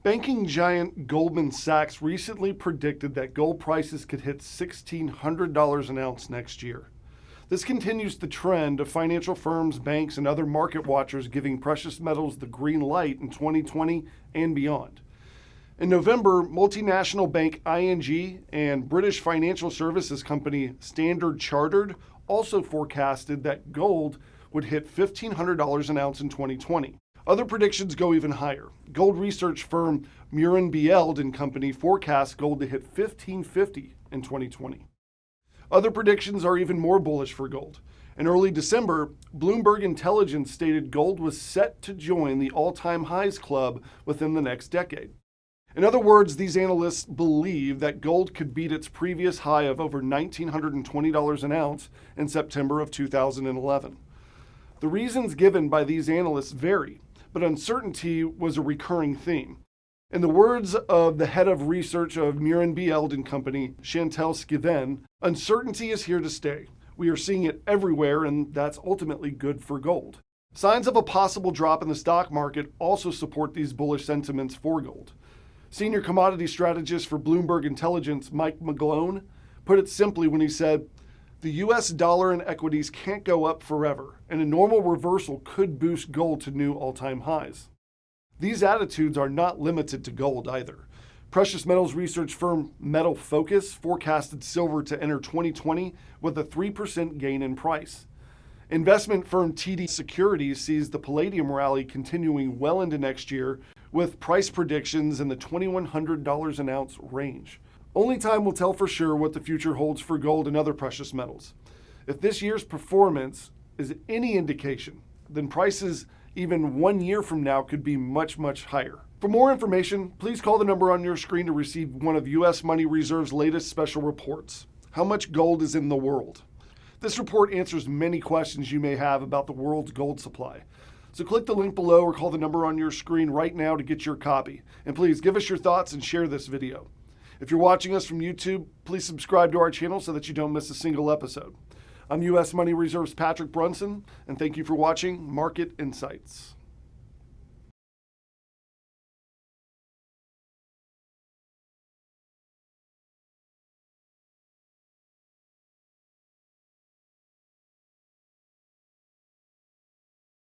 Banking giant Goldman Sachs recently predicted that gold prices could hit $1,600 an ounce next year. This continues the trend of financial firms, banks, and other market watchers giving precious metals the green light in 2020 and beyond. In November, multinational bank ING and British financial services company Standard Chartered also forecasted that gold would hit $1,500 an ounce in 2020. Other predictions go even higher. Gold research firm Bield and Company forecasts gold to hit $1,550 in 2020. Other predictions are even more bullish for gold. In early December, Bloomberg Intelligence stated gold was set to join the all-time highs club within the next decade. In other words, these analysts believe that gold could beat its previous high of over $1,920 an ounce in September of 2011. The reasons given by these analysts vary, but uncertainty was a recurring theme. In the words of the head of research of Bield and Company, Chantal Skiven, uncertainty is here to stay. We are seeing it everywhere, and that's ultimately good for gold. Signs of a possible drop in the stock market also support these bullish sentiments for gold. Senior commodity strategist for Bloomberg Intelligence, Mike McGlone, put it simply when he said, "The US dollar and equities can't go up forever, and a normal reversal could boost gold to new all-time highs." These attitudes are not limited to gold either. Precious metals research firm Metal Focus forecasted silver to enter 2020 with a 3% gain in price. Investment firm TD Securities sees the palladium rally continuing well into next year with price predictions in the $2,100 an ounce range. Only time will tell for sure what the future holds for gold and other precious metals. If this year's performance is any indication, then prices even 1 year from now could be much, much higher. For more information, please call the number on your screen to receive one of U.S. Money Reserve's latest special reports. How much gold is in the world? This report answers many questions you may have about the world's gold supply. So click the link below or call the number on your screen right now to get your copy. And please give us your thoughts and share this video. If you're watching us from YouTube, please subscribe to our channel so that you don't miss a single episode. I'm U.S. Money Reserve's Patrick Brunson, and thank you for watching Market Insights.